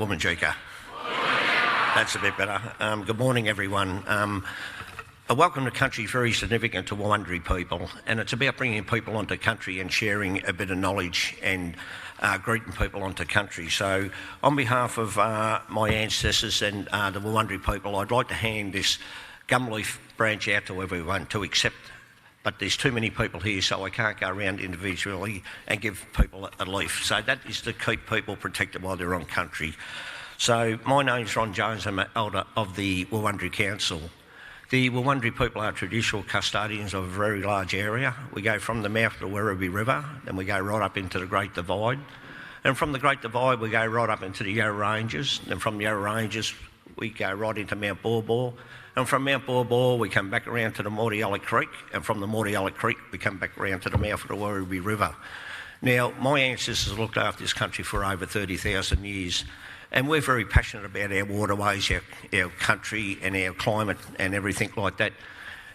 Woomajika. That's a bit better. Good morning, everyone. A welcome to country is very significant to Wurundjeri people, and it's about bringing people onto country and sharing a bit of knowledge and greeting people onto country. So on behalf of my ancestors and the Wurundjeri people, I'd like to hand this gum leaf branch out to everyone to accept, but there's too many people here, so I can't go around individually and give people a leaf. So that is to keep people protected while they're on country. So my name's Ron Jones, I'm an elder of the Wurundjeri Council. The Wurundjeri people are traditional custodians of a very large area. We go from the mouth of the Werribee River, then we go right up into the Great Divide. And from the Great Divide, we go right up into the Yarra Ranges. And from the Yarra Ranges, we go right into Mount Borbor. And from Mount Borbor, we come back around to the Mordialloc Creek. And from the Mordialloc Creek, we come back around to the mouth of the Werribee River. Now, my ancestors looked after this country for over 30,000 years. And we're very passionate about our waterways, our country and our climate and everything like that.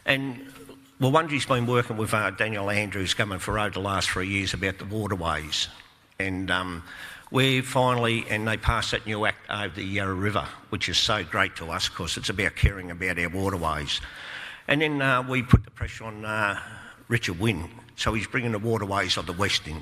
And Wurundjeri's been working with Daniel Andrews coming for over the last 3 years about the waterways. And we finally, and they passed that new act over the Yarra River, which is so great to us because it's about caring about our waterways. And then we put the pressure on Richard Wynne, so he's bringing the waterways of the West in.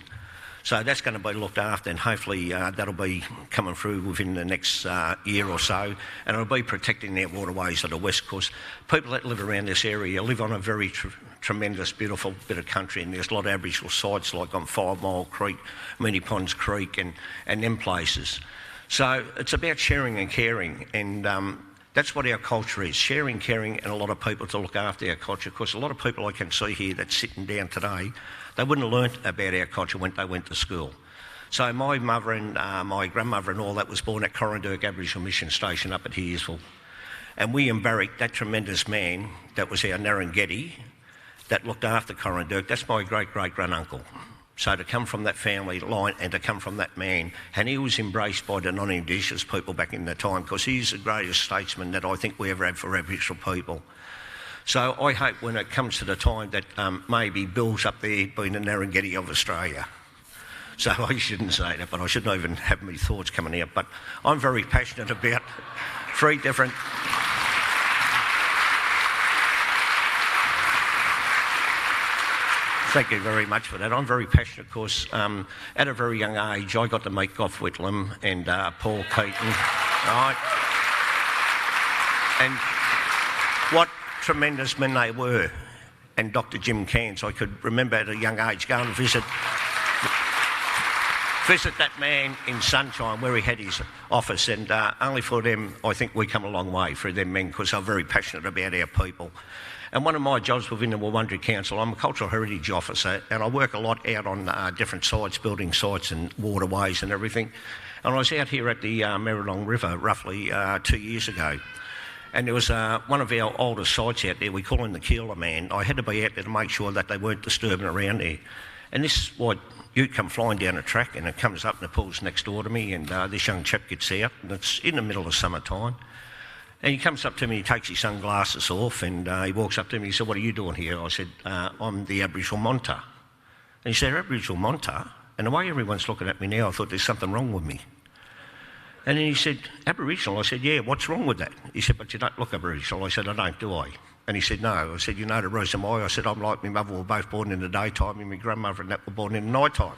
So that's going to be looked after, and hopefully that'll be coming through within the next year or so, and it'll be protecting our waterways of the West Coast. People that live around this area live on a very tremendous, beautiful bit of country, and there's a lot of Aboriginal sites like on 5 Mile Creek, Moonee Ponds Creek, and them places. So it's about sharing and caring, and that's what our culture is, sharing, caring, and a lot of people to look after our culture, because a lot of people I can see here that's sitting down today, they wouldn't have learnt about our culture when they went to school. So my mother and my grandmother and all that was born at Corranderk Aboriginal Mission Station up at Hearsville. And William Barrick, that tremendous man that was our Narrangeti, that looked after Corranderk, that's my great-great-granduncle. So to come from that family line and to come from that man, and he was embraced by the non-Indigenous people back in the time, because he's the greatest statesman that I think we ever had for Aboriginal people. So I hope when it comes to the time that maybe Bill's up there being the Narrangeti of Australia. So I shouldn't say that, but I shouldn't even have my thoughts coming out. But I'm very passionate about 3 different... Thank you very much for that. I'm very passionate, of course. At a very young age, I got to meet Gough Whitlam and Paul Keaton, right? And what tremendous men they were. And Dr. Jim Cairns, I could remember at a young age going to visit that man in Sunshine where he had his office, and only for them, I think we come a long way for them men, because they're very passionate about our people. And one of my jobs within the Wurundjeri Council, I'm a cultural heritage officer, and I work a lot out on different sites, building sites and waterways and everything. And I was out here at the Merrilong River roughly 2 years ago. And there was one of our oldest sites out there, we call him the Keeler Man. I had to be out there to make sure that they weren't disturbing around there. And this white ute come flying down the track, and it comes up and it pulls next door to me, and this young chap gets out, and it's in the middle of summertime. And he comes up to me, he takes his sunglasses off, and he walks up to me, he said, "What are you doing here?" I said, "I'm the Aboriginal Monta." And he said, "Aboriginal Monta?" And the way everyone's looking at me now, I thought there's something wrong with me. And then he said, "Aboriginal?" I said, "Yeah, what's wrong with that?" He said, "But you don't look Aboriginal." I said, "I don't, do I?" And he said, "No." I said, "You know the reason why?" I said, "I'm like my mother, were both born in the daytime, and my grandmother and that were born in the night time."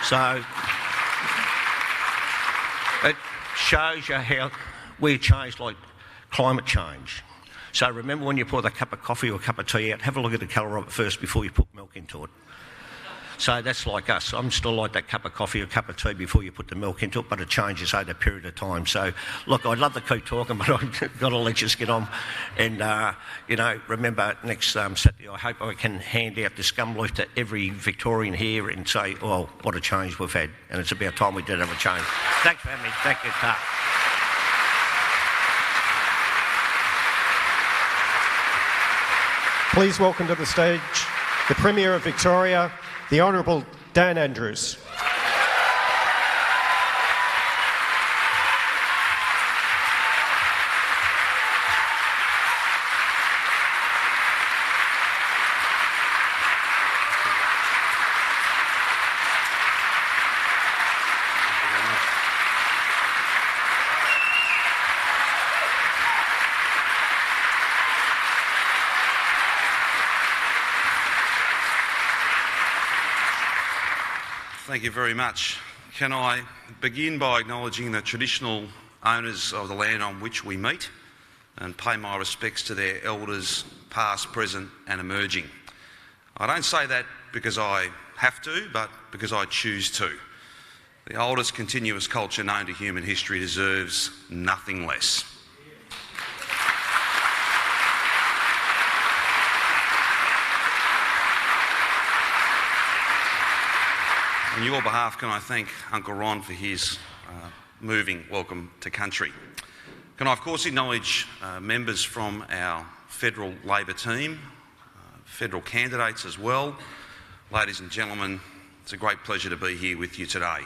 So it shows you how we changed, like climate change. So remember, when you pour the cup of coffee or a cup of tea out, have a look at the colour of it first before you put milk into it. So that's like us. I'm still like that cup of coffee or cup of tea before you put the milk into it, but it changes over a period of time. So look, I'd love to keep talking, but I've got to let you get on. And, remember next Saturday, I hope I can hand out this gum leaf to every Victorian here and say, "Oh, what a change we've had." And it's about time we did have a change. Thanks for having me. Thank you, Ta. Please welcome to the stage the Premier of Victoria, the Honourable Dan Andrews. Thank you very much. Can I begin by acknowledging the traditional owners of the land on which we meet and pay my respects to their elders, past, present and emerging. I don't say that because I have to, but because I choose to. The oldest continuous culture known to human history deserves nothing less. On your behalf, can I thank Uncle Ron for his moving welcome to country. Can I, of course, acknowledge members from our federal Labor team, federal candidates as well. Ladies and gentlemen, it's a great pleasure to be here with you today.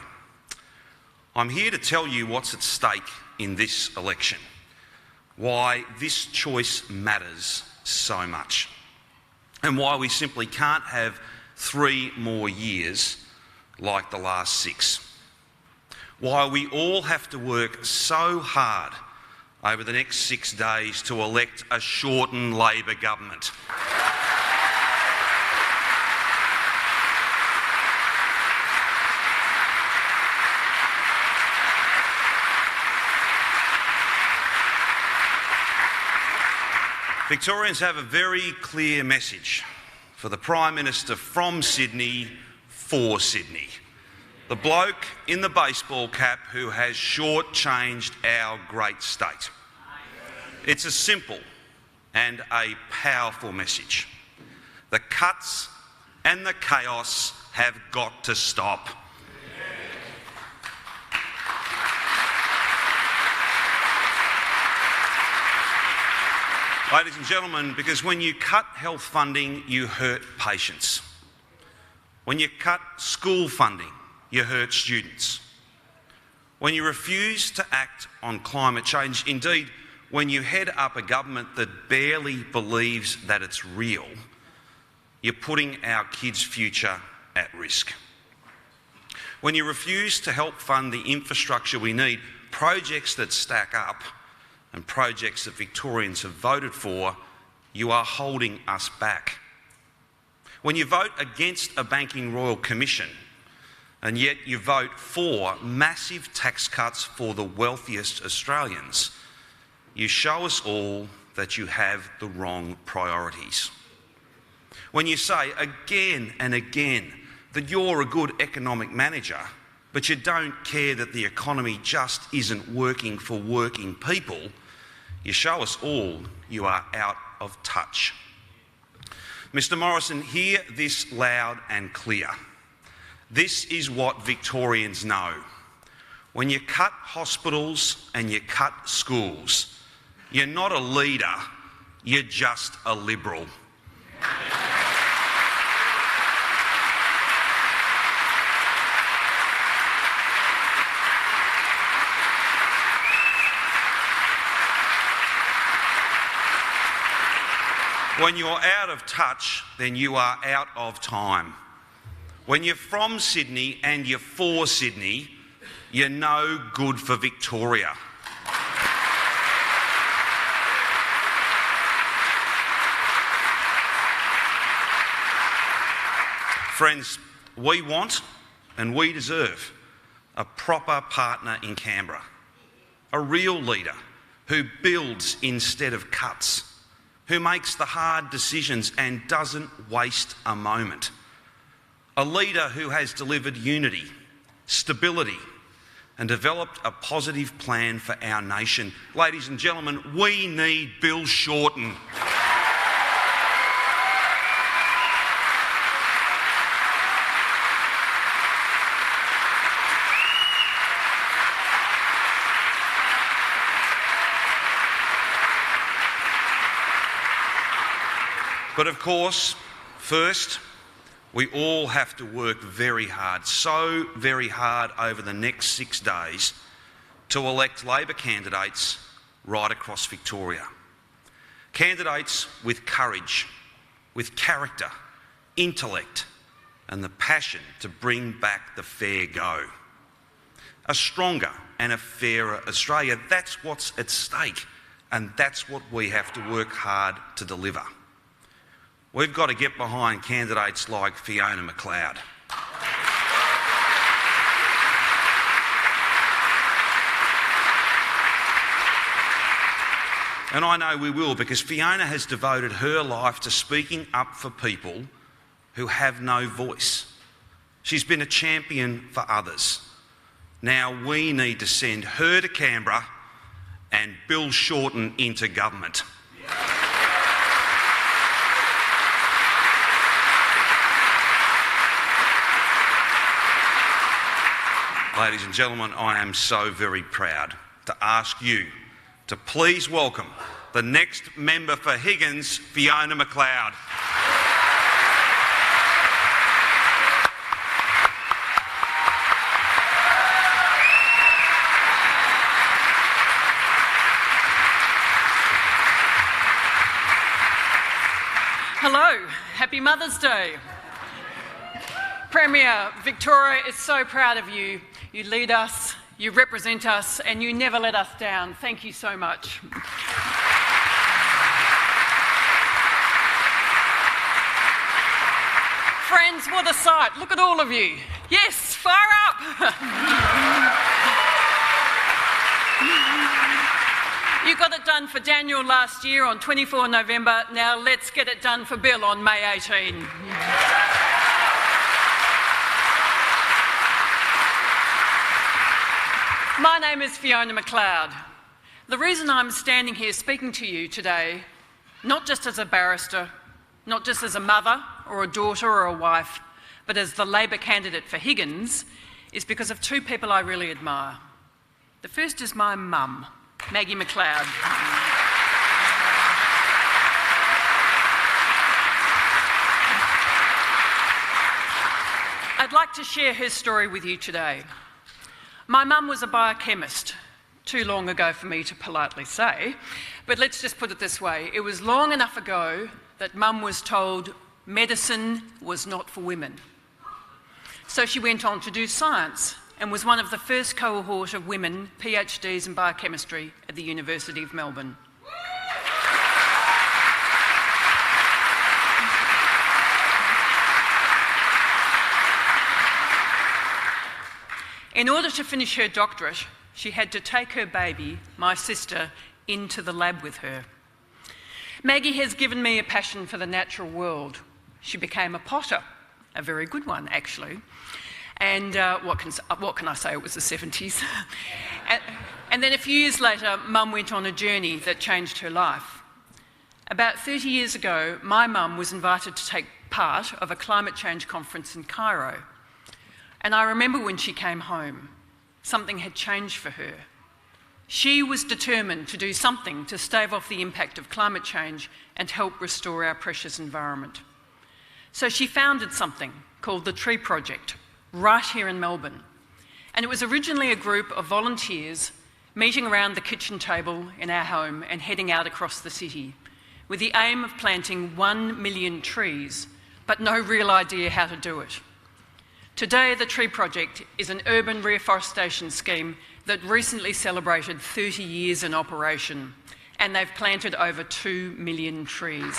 I'm here to tell you what's at stake in this election, why this choice matters so much, and why we simply can't have 3 more years like the last 6. Why we all have to work so hard over the next 6 days to elect a shortened Labor government. Victorians have a very clear message for the Prime Minister from Sydney, for Sydney. The bloke in the baseball cap who has shortchanged our great state. It's a simple and a powerful message. The cuts and the chaos have got to stop. Ladies and gentlemen, because when you cut health funding, you hurt patients. When you cut school funding, you hurt students. When you refuse to act on climate change, indeed, when you head up a government that barely believes that it's real, you're putting our kids' future at risk. When you refuse to help fund the infrastructure we need, projects that stack up, and projects that Victorians have voted for, you are holding us back. When you vote against a banking royal commission, and yet you vote for massive tax cuts for the wealthiest Australians, you show us all that you have the wrong priorities. When you say again and again that you're a good economic manager, but you don't care that the economy just isn't working for working people, you show us all you are out of touch. Mr Morrison, hear this loud and clear. This is what Victorians know. When you cut hospitals and you cut schools, you're not a leader, you're just a Liberal. When you're out of touch, then you are out of time. When you're from Sydney and you're for Sydney, you're no good for Victoria. Friends, we want and we deserve a proper partner in Canberra, a real leader who builds instead of cuts, who makes the hard decisions and doesn't waste a moment. A leader who has delivered unity, stability, and developed a positive plan for our nation. Ladies and gentlemen, we need Bill Shorten. But of course, first, we all have to work very hard, so very hard over the next 6 days to elect Labor candidates right across Victoria. Candidates with courage, with character, intellect, and the passion to bring back the fair go. A stronger and a fairer Australia, that's what's at stake, and that's what we have to work hard to deliver. We've got to get behind candidates like Fiona McLeod. And I know we will, because Fiona has devoted her life to speaking up for people who have no voice. She's been a champion for others. Now we need to send her to Canberra and Bill Shorten into government. Ladies and gentlemen, I am so very proud to ask you to please welcome the next member for Higgins, Fiona McLeod. Hello, happy Mother's Day. Premier, Victoria is so proud of you. You lead us, you represent us, and you never let us down. Thank you so much. Friends, what a sight. Look at all of you. Yes, fire up. You got it done for Daniel last year on 24 November. Now let's get it done for Bill on May 18. My name is Fiona McLeod. The reason I'm standing here speaking to you today, not just as a barrister, not just as a mother or a daughter or a wife, but as the Labor candidate for Higgins, is because of two people I really admire. The first is my mum, Maggie McLeod. I'd like to share her story with you today. My mum was a biochemist, too long ago for me to politely say, but let's just put it this way. It was long enough ago that Mum was told medicine was not for women. So she went on to do science and was one of the first cohort of women PhDs in biochemistry at the University of Melbourne. In order to finish her doctorate, she had to take her baby, my sister, into the lab with her. Maggie has given me a passion for the natural world. She became a potter, a very good one actually. And what can I say, it was the 70s. And then a few years later, Mum went on a journey that changed her life. About 30 years ago, my mum was invited to take part of a climate change conference in Cairo. And I remember when she came home, something had changed for her. She was determined to do something to stave off the impact of climate change and help restore our precious environment. So she founded something called the Tree Project, right here in Melbourne. And it was originally a group of volunteers meeting around the kitchen table in our home and heading out across the city with the aim of planting 1 million trees, but no real idea how to do it. Today, the Tree Project is an urban reforestation scheme that recently celebrated 30 years in operation, and they've planted over 2 million trees.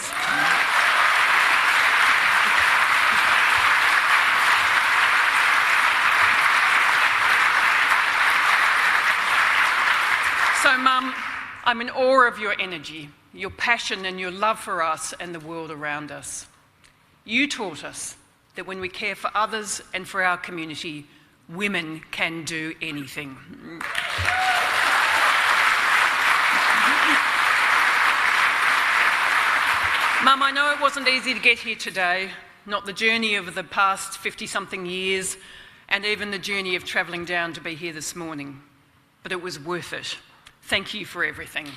So, Mum, I'm in awe of your energy, your passion and your love for us and the world around us. You taught us that when we care for others and for our community, women can do anything. Mum, I know it wasn't easy to get here today, not the journey of the past 50-something years, and even the journey of travelling down to be here this morning, but it was worth it. Thank you for everything.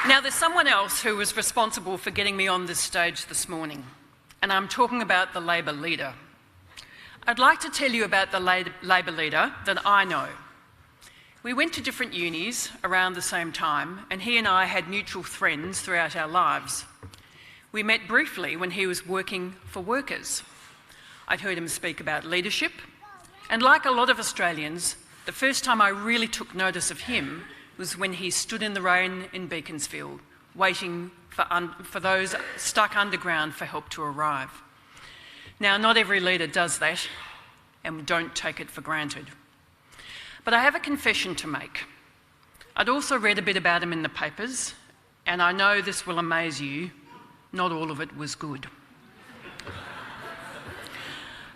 Now, there's someone else who was responsible for getting me on this stage this morning, and I'm talking about the Labor leader. I'd like to tell you about the Labor leader that I know. We went to different unis around the same time, and he and I had mutual friends throughout our lives. We met briefly when he was working for workers. I'd heard him speak about leadership, and like a lot of Australians, the first time I really took notice of him was when he stood in the rain in Beaconsfield, waiting for those stuck underground for help to arrive. Now, not every leader does that, and don't take it for granted. But I have a confession to make. I'd also read a bit about him in the papers, and I know this will amaze you, not all of it was good.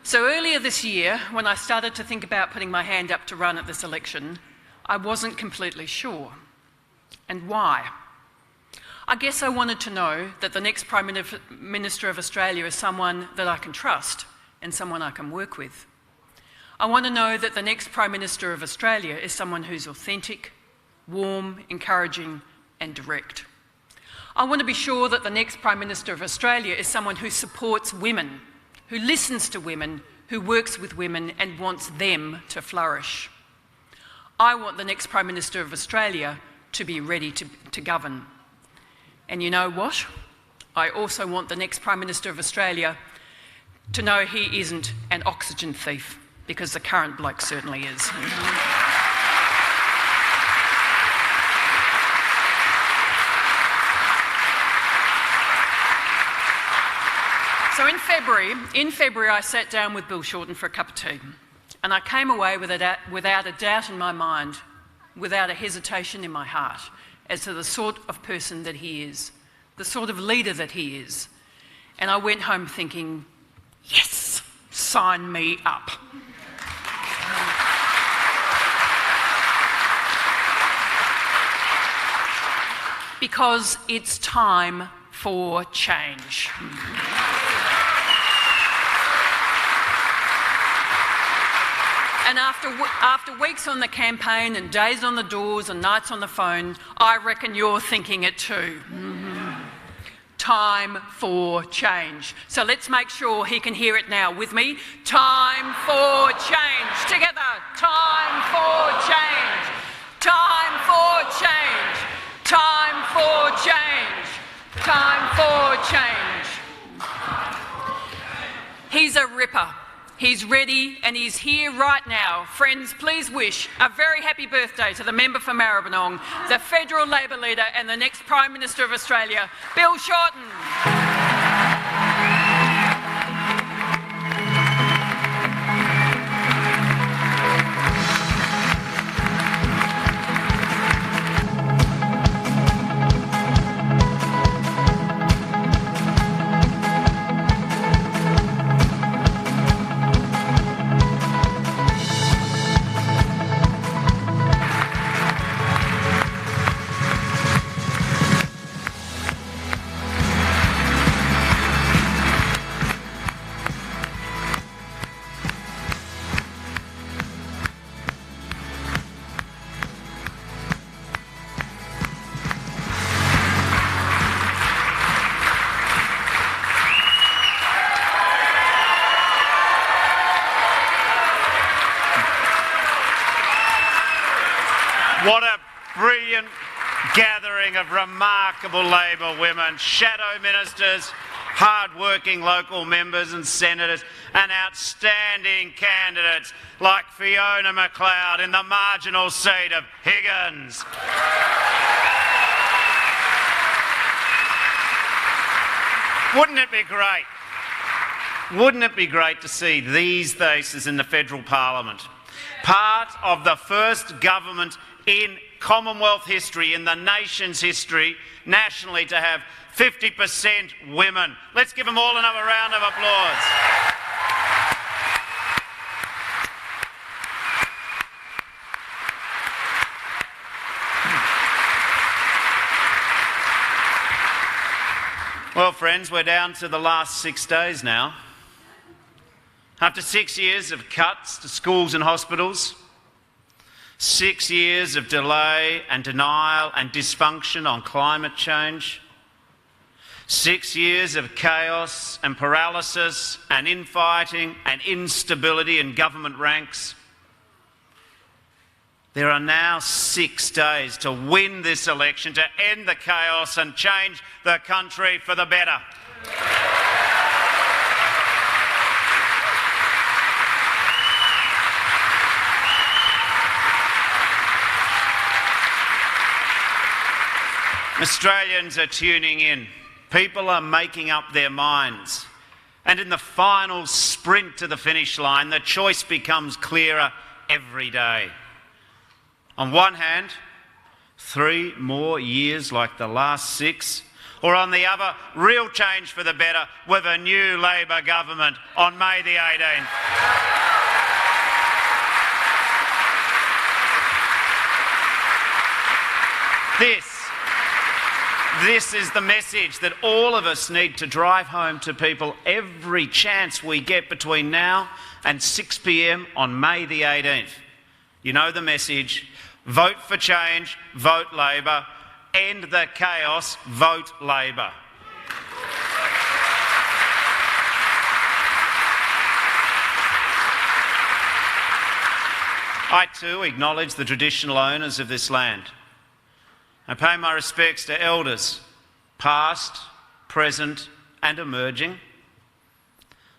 So earlier this year, when I started to think about putting my hand up to run at this election, I wasn't completely sure. And why? I guess I wanted to know that the next Prime Minister of Australia is someone that I can trust and someone I can work with. I want to know that the next Prime Minister of Australia is someone who's authentic, warm, encouraging and direct. I want to be sure that the next Prime Minister of Australia is someone who supports women, who listens to women, who works with women and wants them to flourish. I want the next Prime Minister of Australia to be ready to govern. And you know what? I also want the next Prime Minister of Australia to know he isn't an oxygen thief, because the current bloke certainly is. So in February, I sat down with Bill Shorten for a cup of tea, and I came away without a doubt in my mind, without a hesitation in my heart, as to the sort of person that he is, the sort of leader that he is. And I went home thinking, yes, sign me up. Because it's time for change. And after weeks on the campaign and days on the doors and nights on the phone, I reckon you're thinking it too. Time for change. So let's make sure he can hear it now with me. Time for change. Together. Time for change. Time for change. Time for change. Time for change. He's a ripper. He's ready and he's here right now. Friends, please wish a very happy birthday to the member for Maribyrnong, the federal Labor leader and the next Prime Minister of Australia, Bill Shorten. What a brilliant gathering of remarkable Labor women, shadow ministers, hard-working local members and senators, and outstanding candidates like Fiona McLeod in the marginal seat of Higgins. Wouldn't it be great? Wouldn't it be great to see these faces in the federal parliament? Part of the first government in Commonwealth history, in the nation's history, nationally, to have 50% women. Let's give them all another round of applause. Well, friends, we're down to the last 6 days now. After 6 years of cuts to schools and hospitals, 6 years of delay and denial and dysfunction on climate change, 6 years of chaos and paralysis and infighting and instability in government ranks, there are now 6 days to win this election, to end the chaos and change the country for the better. Australians are tuning in. People are making up their minds. And in the final sprint to the finish line, the choice becomes clearer every day. On one hand, 3 more years like the last 6, or on the other, real change for the better with a new Labor government on May the 18th. This is the message that all of us need to drive home to people every chance we get between now and 6 p.m. on May the 18th. You know the message: vote for change, vote Labor, end the chaos, vote Labor. I too acknowledge the traditional owners of this land. I pay my respects to elders, past, present and emerging.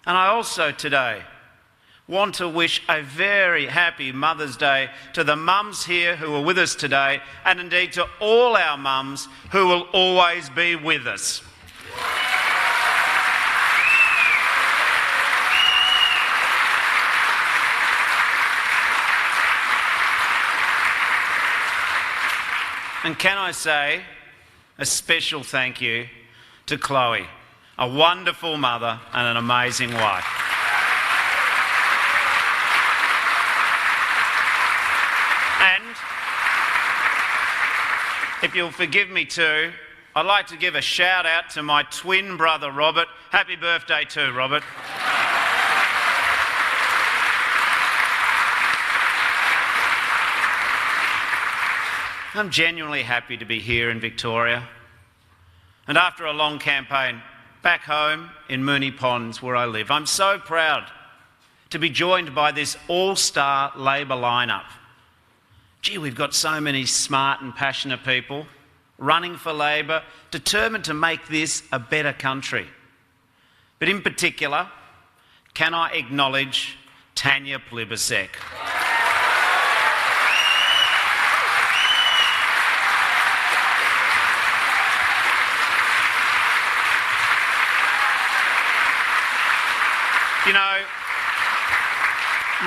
And I also today want to wish a very happy Mother's Day to the mums here who are with us today, and indeed to all our mums who will always be with us. And can I say a special thank you to Chloe, a wonderful mother and an amazing wife. And if you'll forgive me too, I'd like to give a shout out to my twin brother Robert. Happy birthday too, Robert. I'm genuinely happy to be here in Victoria, and after a long campaign back home in Moonee Ponds where I live, I'm so proud to be joined by this all-star Labor lineup. Gee, we've got so many smart and passionate people running for Labor, determined to make this a better country. But in particular, can I acknowledge Tanya Plibersek? You know,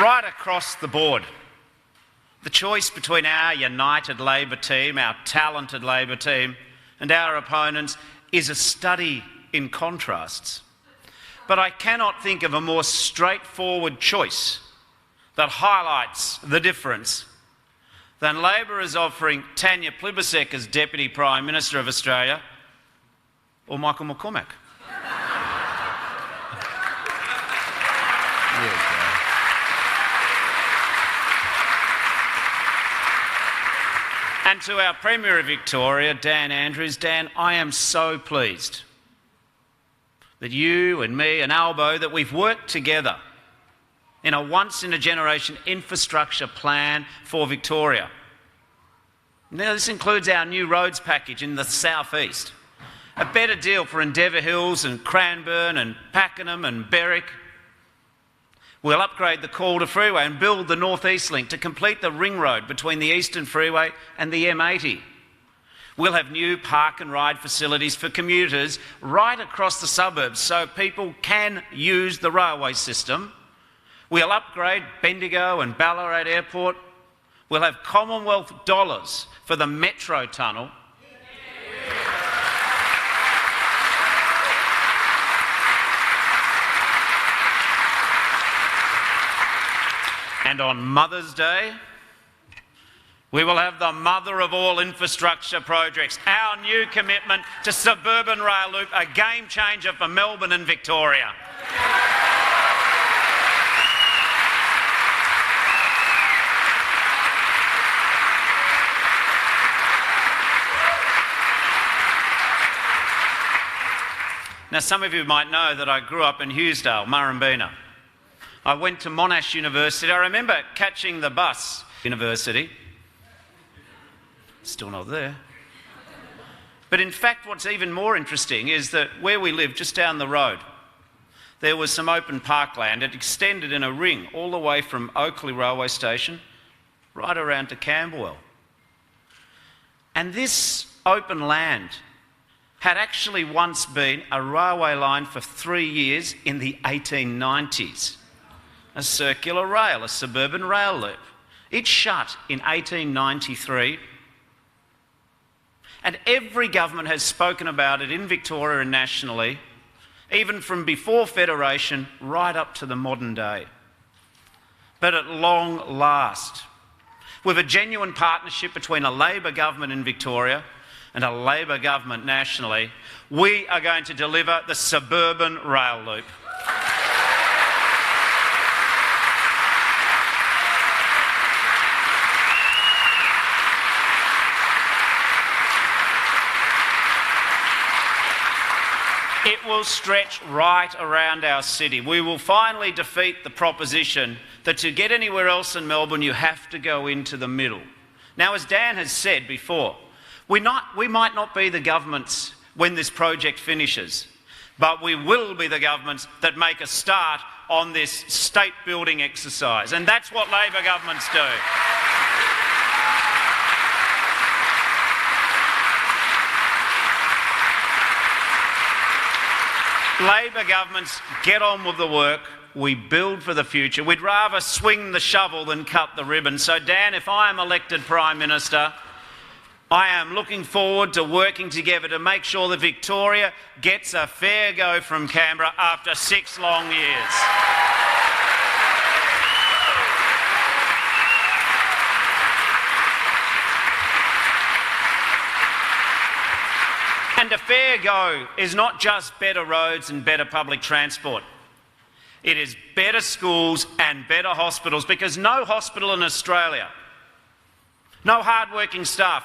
right across the board, the choice between our united Labor team, our talented Labor team, and our opponents is a study in contrasts. But I cannot think of a more straightforward choice that highlights the difference than Labor is offering Tanya Plibersek as Deputy Prime Minister of Australia, or Michael McCormack. And to our Premier of Victoria, Dan Andrews. Dan, I am so pleased that you and me and Albo, that we've worked together in a once-in-a-generation infrastructure plan for Victoria. Now, this includes our new roads package in the southeast, a better deal for Endeavour Hills and Cranbourne and Pakenham and Berwick. We'll upgrade the Calder Freeway and build the North East Link to complete the ring road between the Eastern Freeway and the M80. We'll have new park and ride facilities for commuters right across the suburbs so people can use the railway system. We'll upgrade Bendigo and Ballarat Airport. We'll have Commonwealth dollars for the Metro Tunnel. And on Mother's Day, we will have the mother of all infrastructure projects, our new commitment to Suburban Rail Loop, a game changer for Melbourne and Victoria. Now, some of you might know that I grew up in Hughesdale, Murrumbina. I went to Monash University. I remember catching the bus, university. Still not there. But in fact, what's even more interesting is that where we live, just down the road, there was some open parkland. It extended in a ring all the way from Oakley Railway Station right around to Camberwell. And this open land had actually once been a railway line for 3 years in the 1890s. A circular rail, a suburban rail loop. It shut in 1893. And every government has spoken about it in Victoria and nationally, even from before Federation right up to the modern day. But at long last, with a genuine partnership between a Labor government in Victoria and a Labor government nationally, we are going to deliver the suburban rail loop. It will stretch right around our city. We will finally defeat the proposition that to get anywhere else in Melbourne, you have to go into the middle. Now, as Dan has said before, we might not be the governments when this project finishes, but we will be the governments that make a start on this state-building exercise. And that's what Labor governments do. Labor governments get on with the work. We build for the future. We'd rather swing the shovel than cut the ribbon. So, Dan, if I am elected Prime Minister, I am looking forward to working together to make sure that Victoria gets a fair go from Canberra after 6 long years. And a fair go is not just better roads and better public transport. It is better schools and better hospitals, because no hospital in Australia, no hard-working staff,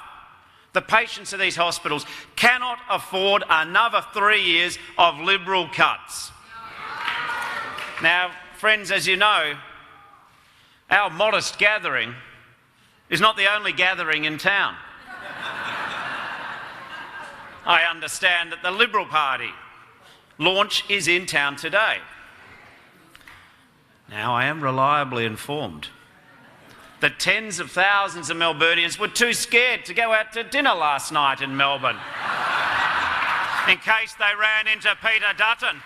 the patients of these hospitals cannot afford another 3 years of Liberal cuts. Now, friends, as you know, our modest gathering is not the only gathering in town. I understand that the Liberal Party launch is in town today. Now, I am reliably informed that tens of thousands of Melburnians were too scared to go out to dinner last night in Melbourne in case they ran into Peter Dutton.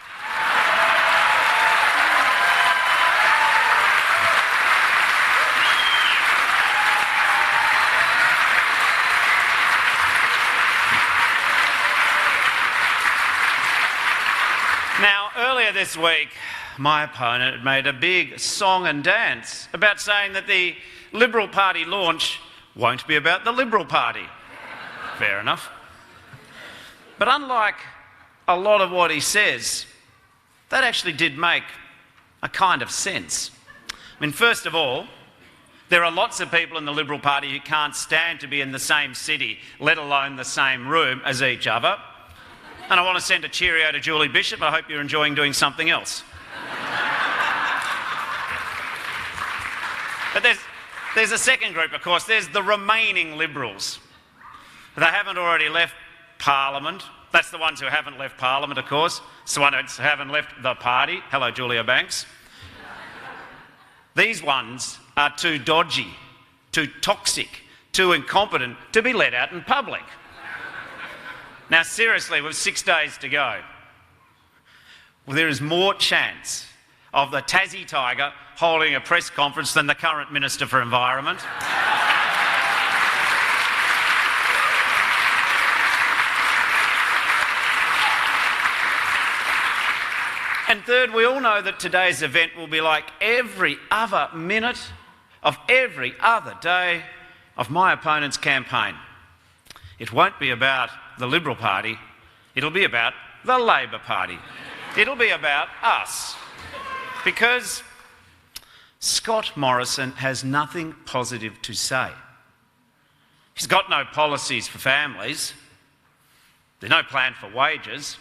Now, earlier this week, my opponent made a big song and dance about saying that the Liberal Party launch won't be about the Liberal Party. Fair enough. But unlike a lot of what he says, that actually did make a kind of sense. I mean, first of all, there are lots of people in the Liberal Party who can't stand to be in the same city, let alone the same room as each other. And I want to send a cheerio to Julie Bishop. I hope you're enjoying doing something else. But there's a second group, of course. There's the remaining Liberals. They haven't already left Parliament. That's the ones who haven't left Parliament, of course. It's the ones who haven't left the party. Hello, Julia Banks. These ones are too dodgy, too toxic, too incompetent to be let out in public. Now, seriously, with 6 days to go, there is more chance of the Tassie Tiger holding a press conference than the current Minister for Environment. And third, we all know that today's event will be like every other minute of every other day of my opponent's campaign. It won't be about the Liberal Party, it'll be about the Labor Party. It'll be about us. Because Scott Morrison has nothing positive to say. He's got no policies for families. There's no plan for wages.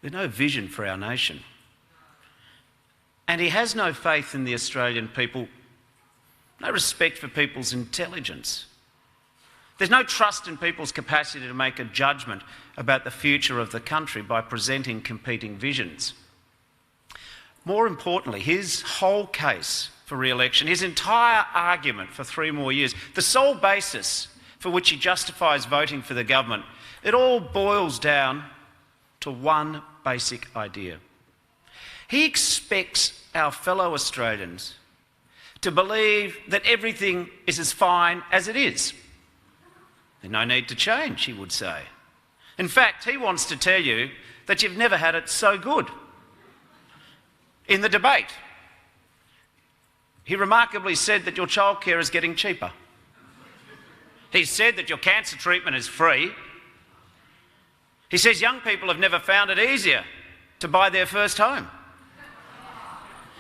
There's no vision for our nation. And he has no faith in the Australian people, no respect for people's intelligence. There's no trust in people's capacity to make a judgment about the future of the country by presenting competing visions. More importantly, his whole case for re-election, his entire argument for 3 more years, the sole basis for which he justifies voting for the government, It all boils down to one basic idea. He expects our fellow Australians to believe that everything is as fine as it is. There's no need to change, he would say. In fact, he wants to tell you that you've never had it so good. In the debate, he remarkably said that your childcare is getting cheaper. He said that your cancer treatment is free. He says young people have never found it easier to buy their first home.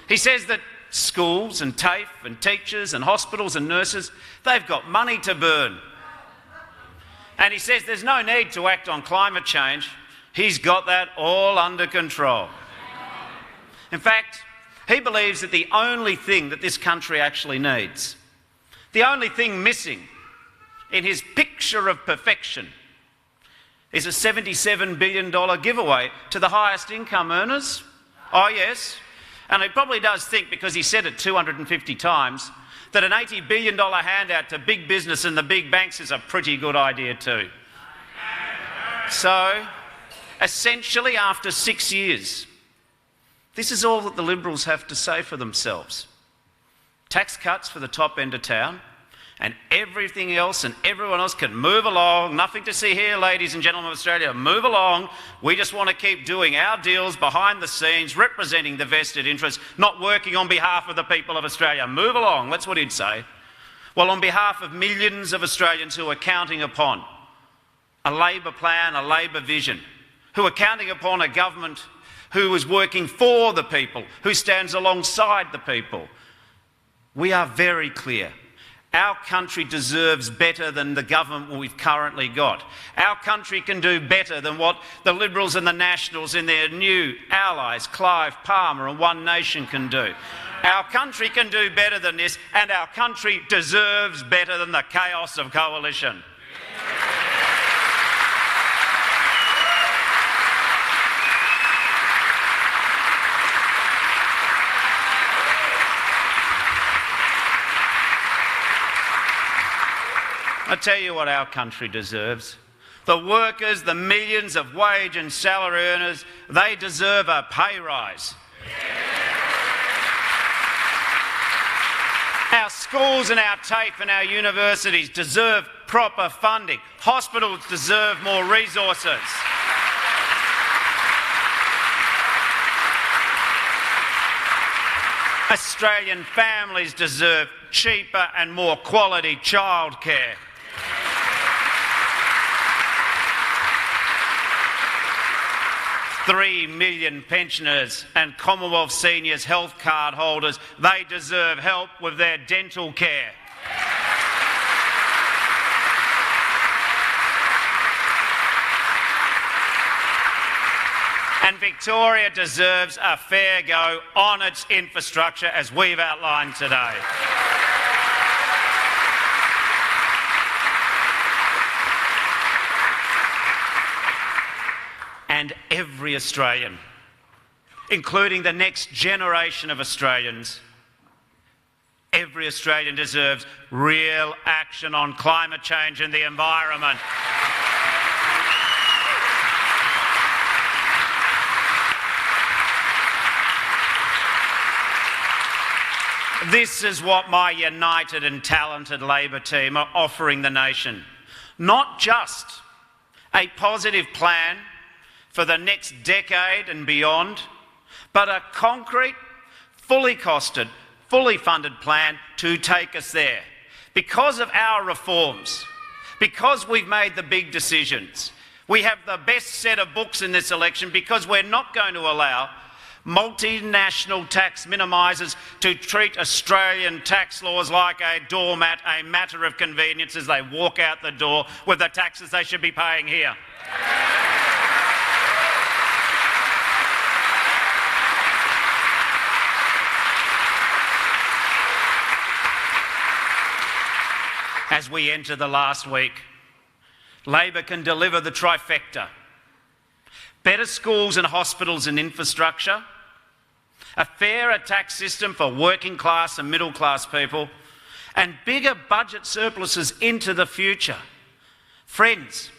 He says that schools and TAFE and teachers and hospitals and nurses, they've got money to burn. And he says there's no need to act on climate change. He's got that all under control. In fact, he believes that the only thing that this country actually needs, the only thing missing in his picture of perfection, is a $77 billion giveaway to the highest income earners. Oh yes, and he probably does think, because he said it 250 times, that an $80 billion handout to big business and the big banks is a pretty good idea too. So, essentially after 6 years, this is all that the Liberals have to say for themselves. Tax cuts for the top end of town, and everything else and everyone else can move along. Nothing to see here, ladies and gentlemen of Australia. Move along. We just want to keep doing our deals behind the scenes, representing the vested interests, not working on behalf of the people of Australia. Move along. That's what he'd say. Well, on behalf of millions of Australians who are counting upon a Labor plan, a Labor vision, who are counting upon a government who is working for the people, who stands alongside the people, we are very clear. Our country deserves better than the government we've currently got. Our country can do better than what the Liberals and the Nationals and their new allies, Clive Palmer and One Nation, can do. Our country can do better than this, and our country deserves better than the chaos of coalition. I tell you what our country deserves. The workers, the millions of wage and salary earners, they deserve a pay rise. Our schools and our TAFE and our universities deserve proper funding. Hospitals deserve more resources. Australian families deserve cheaper and more quality childcare. 3 million pensioners and Commonwealth Seniors health card holders, they deserve help with their dental care. And Victoria deserves a fair go on its infrastructure, as we've outlined today. And every Australian, including the next generation of Australians, every Australian deserves real action on climate change and the environment. This is what my united and talented Labor team are offering the nation. Not just a positive plan for the next decade and beyond, but a concrete, fully costed, fully funded plan to take us there. Because of our reforms, because we've made the big decisions, we have the best set of books in this election, because we're not going to allow multinational tax minimisers to treat Australian tax laws like a doormat, a matter of convenience as they walk out the door with the taxes they should be paying here. As we enter the last week, Labor can deliver the trifecta: better schools and hospitals and infrastructure, a fairer tax system for working class and middle class people, and bigger budget surpluses into the future. Friends,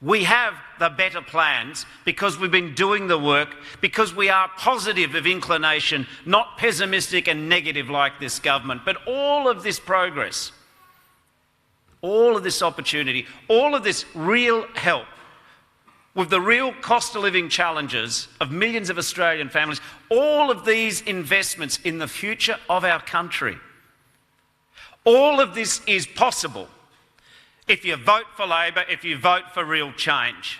We have the better plans because we've been doing the work, because we are positive of inclination, not pessimistic and negative like this government. But all of this progress, all of this opportunity, all of this real help with the real cost of living challenges of millions of Australian families, all of these investments in the future of our country, all of this is possible if you vote for Labor, if you vote for real change.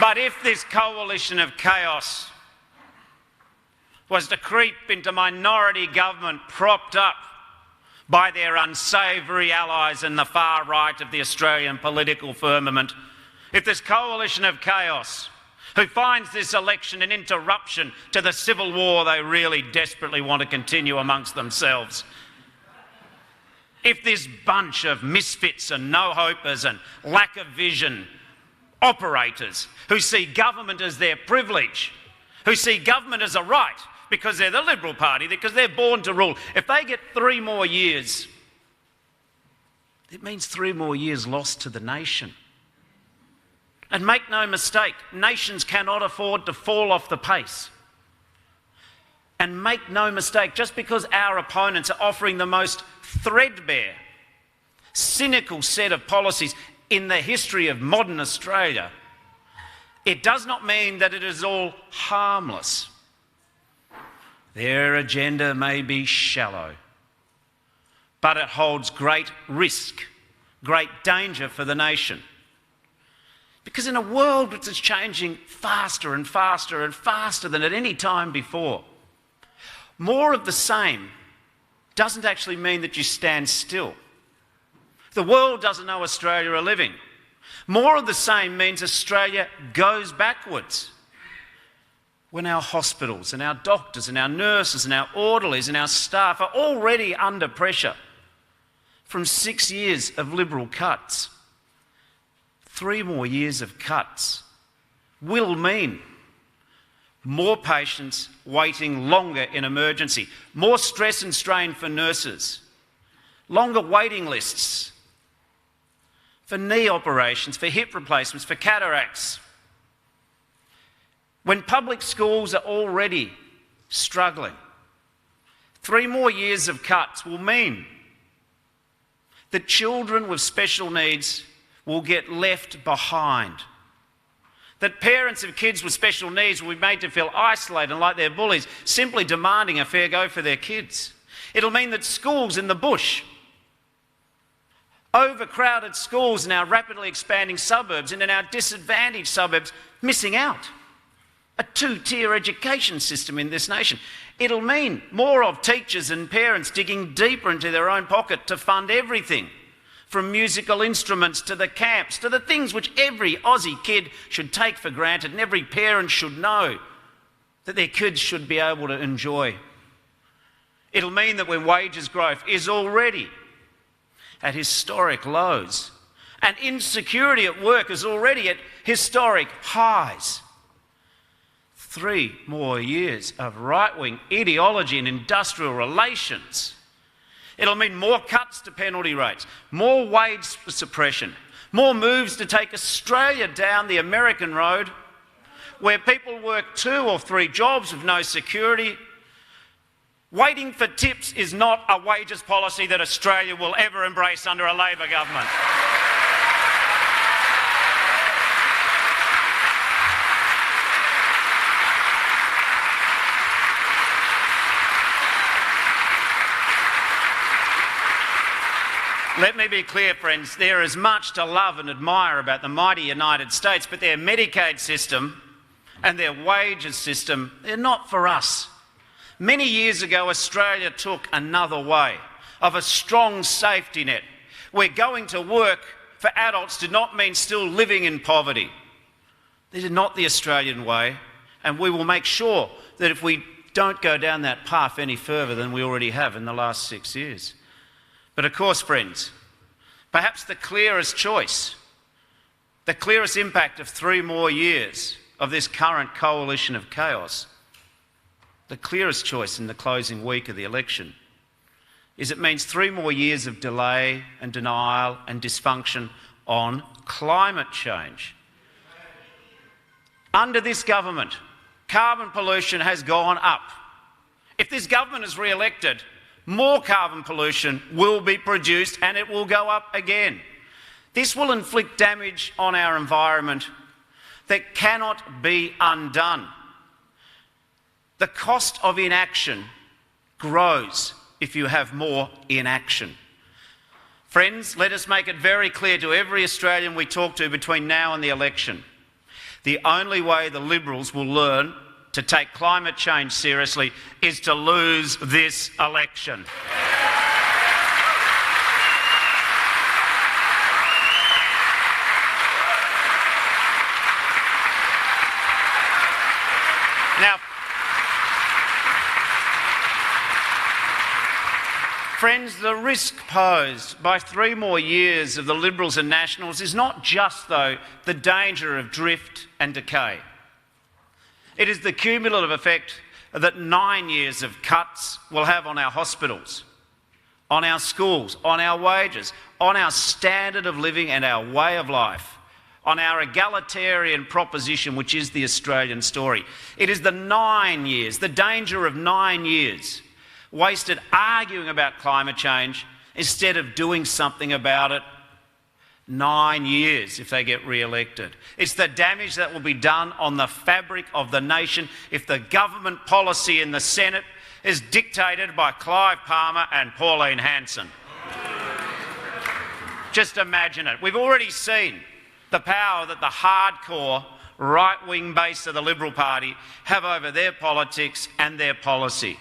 But if this coalition of chaos was to creep into minority government propped up by their unsavoury allies in the far right of the Australian political firmament, if this coalition of chaos, who finds this election an interruption to the civil war they really desperately want to continue amongst themselves, if this bunch of misfits and no-hopers and lack of vision operators who see government as their privilege, who see government as a right because they're the Liberal Party, because they're born to rule, if they get 3 more years, it means 3 more years lost to the nation. And make no mistake, nations cannot afford to fall off the pace. And make no mistake, just because our opponents are offering the most threadbare, cynical set of policies in the history of modern Australia, it does not mean that it is all harmless. Their agenda may be shallow, but it holds great risk, great danger for the nation. Because in a world which is changing faster and faster and faster than at any time before, more of the same doesn't actually mean that you stand still. The world doesn't know Australia are living. More of the same means Australia goes backwards. When our hospitals and our doctors and our nurses and our orderlies and our staff are already under pressure from 6 years of Liberal cuts, 3 more years of cuts will mean more patients waiting longer in emergency, more stress and strain for nurses, longer waiting lists for knee operations, for hip replacements, for cataracts. When public schools are already struggling, 3 more years of cuts will mean that children with special needs will get left behind. That parents of kids with special needs will be made to feel isolated and like they're bullies, simply demanding a fair go for their kids. It'll mean that schools in the bush, overcrowded schools in our rapidly expanding suburbs and in our disadvantaged suburbs, missing out. A 2-tier education system in this nation. It'll mean more of teachers and parents digging deeper into their own pocket to fund everything, from musical instruments to the camps, to the things which every Aussie kid should take for granted and every parent should know that their kids should be able to enjoy. It'll mean that when wages growth is already at historic lows and insecurity at work is already at historic highs, 3 more years of right-wing ideology and industrial relations. It'll mean more cuts to penalty rates, more wage suppression, more moves to take Australia down the American road where people work 2 or 3 jobs with no security. Waiting for tips is not a wages policy that Australia will ever embrace under a Labor government. Let me be clear, friends, there is much to love and admire about the mighty United States, but their Medicaid system and their wages system, they're not for us. Many years ago, Australia took another way of a strong safety net, where going to work for adults did not mean still living in poverty. This is not the Australian way, and we will make sure that if we don't go down that path any further than we already have in the last 6 years. But of course, friends, perhaps the clearest choice, the clearest impact of 3 more years of this current coalition of chaos, the clearest choice in the closing week of the election is it means 3 more years of delay and denial and dysfunction on climate change. Under this government, carbon pollution has gone up. If this government is re-elected, more carbon pollution will be produced and it will go up again. This will inflict damage on our environment that cannot be undone. The cost of inaction grows if you have more inaction. Friends, let us make it very clear to every Australian we talk to between now and the election. The only way the Liberals will learn to take climate change seriously is to lose this election. Now, friends, the risk posed by 3 more years of the Liberals and Nationals is not just, though, the danger of drift and decay. It is the cumulative effect that 9 years of cuts will have on our hospitals, on our schools, on our wages, on our standard of living and our way of life, on our egalitarian proposition, which is the Australian story. It is the 9 years, the danger of 9 years, wasted arguing about climate change instead of doing something about it. 9 years if they get re-elected. It's the damage that will be done on the fabric of the nation if the government policy in the Senate is dictated by Clive Palmer and Pauline Hanson. Just imagine it. We've already seen the power that the hardcore right-wing base of the Liberal Party have over their politics and their policy.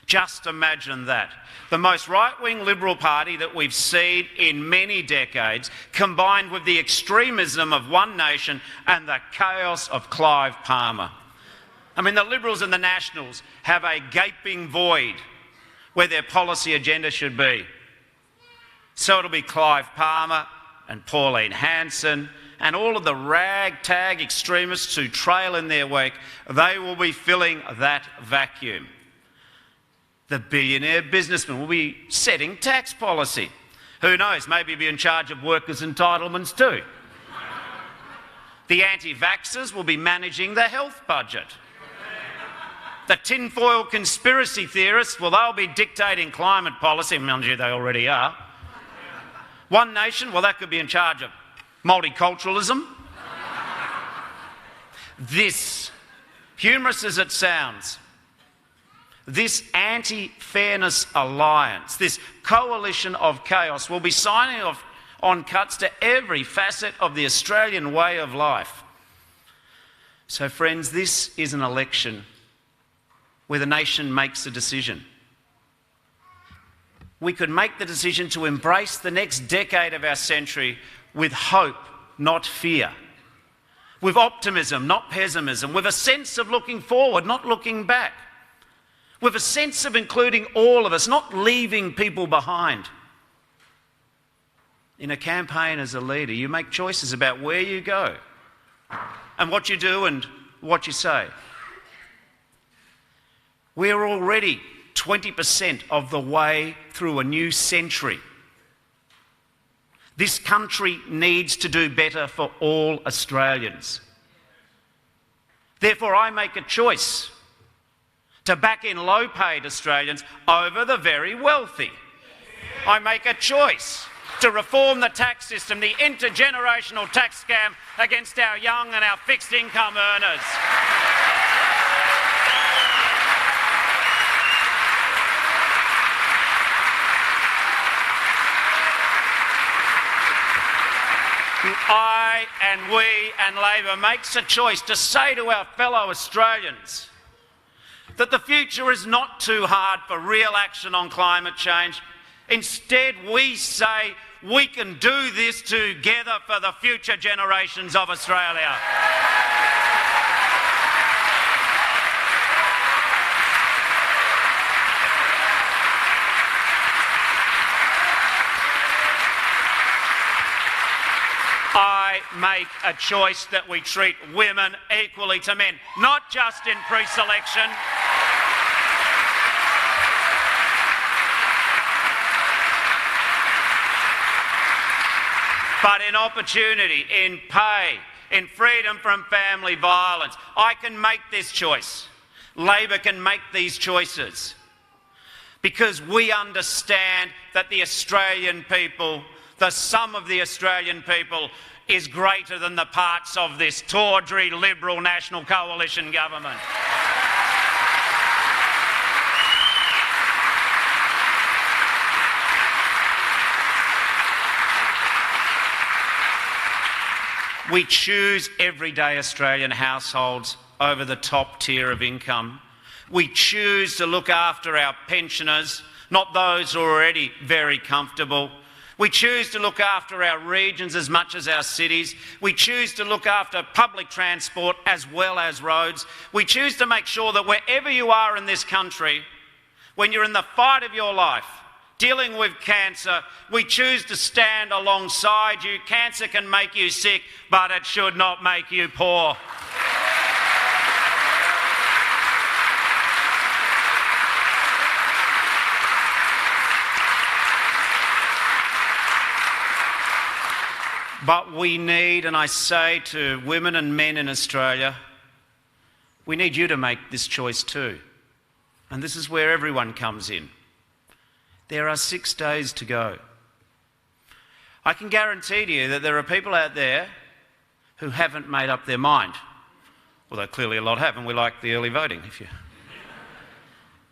Just imagine that. The most right-wing Liberal Party that we've seen in many decades, combined with the extremism of One Nation and the chaos of Clive Palmer. I mean, the Liberals and the Nationals have a gaping void where their policy agenda should be. So it'll be Clive Palmer and Pauline Hanson and all of the ragtag extremists who trail in their wake. They will be filling that vacuum. The billionaire businessman will be setting tax policy. Who knows, maybe be in charge of workers' entitlements too. The anti-vaxxers will be managing the health budget. The tinfoil conspiracy theorists, well, they'll be dictating climate policy. Mind you, they already are. One Nation, well, that could be in charge of multiculturalism. This, humorous as it sounds, this anti-fairness alliance, this coalition of chaos will be signing off on cuts to every facet of the Australian way of life. So friends, this is an election where the nation makes a decision. We could make the decision to embrace the next decade of our century with hope, not fear. With optimism, not pessimism. With a sense of looking forward, not looking back. With a sense of including all of us, not leaving people behind. In a campaign as a leader, you make choices about where you go and what you do and what you say. We're already 20% of the way through a new century. This country needs to do better for all Australians. Therefore, I make a choice to back in low-paid Australians over the very wealthy. I make a choice to reform the tax system, the intergenerational tax scam against our young and our fixed-income earners. I and we and Labor makes a choice to say to our fellow Australians that the future is not too hard for real action on climate change. Instead, we say we can do this together for the future generations of Australia. I make a choice that we treat women equally to men, not just in pre-selection. But in opportunity, in pay, in freedom from family violence. I can make this choice. Labor can make these choices. Because we understand that the Australian people, the sum of the Australian people, is greater than the parts of this tawdry Liberal National Coalition government. We choose everyday Australian households over the top tier of income. We choose to look after our pensioners, not those who are already very comfortable. We choose to look after our regions as much as our cities. We choose to look after public transport as well as roads. We choose to make sure that wherever you are in this country, when you're in the fight of your life, dealing with cancer, we choose to stand alongside you. Cancer can make you sick, but it should not make you poor. But we need, and I say to women and men in Australia, we need you to make this choice too. And this is where everyone comes in. There are 6 days to go. I can guarantee to you that there are people out there who haven't made up their mind. Although clearly a lot have, and we like the early voting.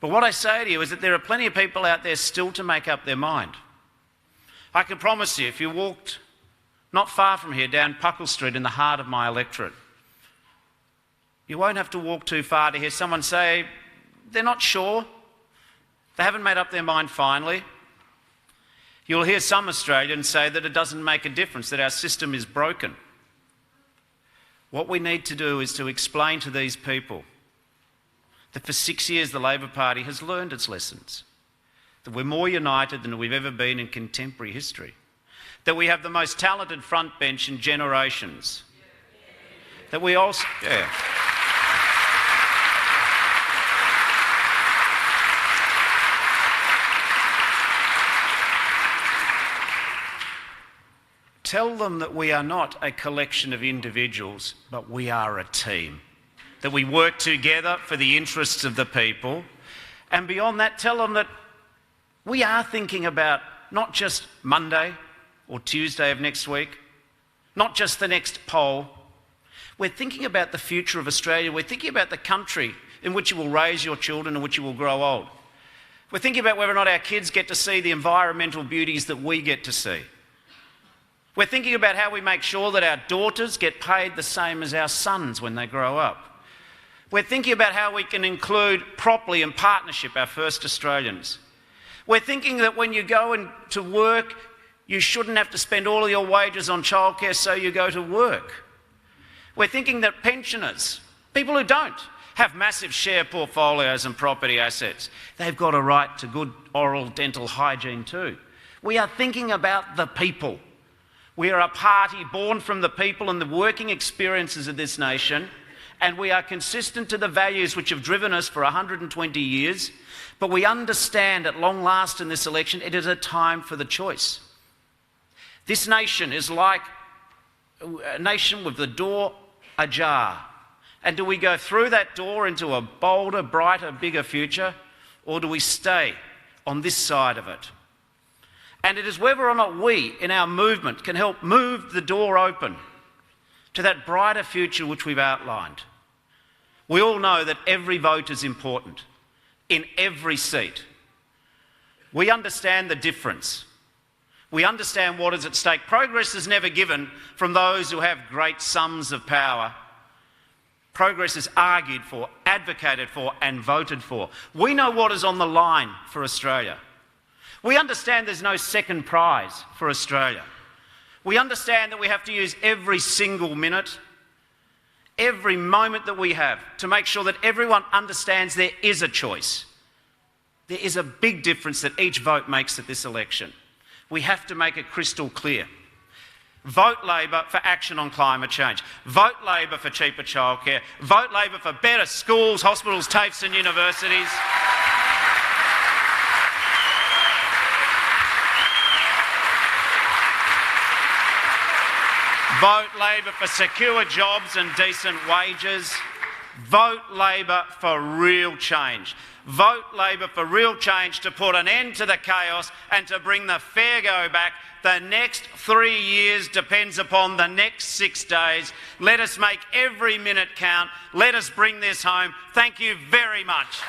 But what I say to you is that there are plenty of people out there still to make up their mind. I can promise you, if you walked not far from here down Puckle Street in the heart of my electorate, you won't have to walk too far to hear someone say they're not sure. They haven't made up their mind finally. You'll hear some Australians say that it doesn't make a difference, that our system is broken. What we need to do is to explain to these people that for 6 years the Labor Party has learned its lessons, that we're more united than we've ever been in contemporary history, that we have the most talented front bench in generations, that we also... Tell them that we are not a collection of individuals, but we are a team. That we work together for the interests of the people. And beyond that, tell them that we are thinking about not just Monday or Tuesday of next week, not just the next poll. We're thinking about the future of Australia. We're thinking about the country in which you will raise your children and which you will grow old. We're thinking about whether or not our kids get to see the environmental beauties that we get to see. We're thinking about how we make sure that our daughters get paid the same as our sons when they grow up. We're thinking about how we can include properly in partnership our first Australians. We're thinking that when you go into work, you shouldn't have to spend all of your wages on childcare, so you go to work. We're thinking that pensioners, people who don't, have massive share portfolios and property assets. They've got a right to good oral dental hygiene too. We are thinking about the people. We are a party born from the people and the working experiences of this nation, and we are consistent to the values which have driven us for 120 years, but we understand at long last in this election it is a time for the choice. This nation is like a nation with the door ajar. And do we go through that door into a bolder, brighter, bigger future, or do we stay on this side of it? And it is whether or not we, in our movement, can help move the door open to that brighter future which we've outlined. We all know that every vote is important, in every seat. We understand the difference. We understand what is at stake. Progress is never given from those who have great sums of power. Progress is argued for, advocated for, and voted for. We know what is on the line for Australia. We understand there's no second prize for Australia. We understand that we have to use every single minute, every moment that we have to make sure that everyone understands there is a choice. There is a big difference that each vote makes at this election. We have to make it crystal clear. Vote Labor for action on climate change. Vote Labor for cheaper childcare. Vote Labor for better schools, hospitals, TAFEs and universities. Vote Labor for secure jobs and decent wages. Vote Labor for real change. Vote Labor for real change to put an end to the chaos and to bring the fair go back. The next 3 years depends upon the next 6 days. Let us make every minute count. Let us bring this home. Thank you very much.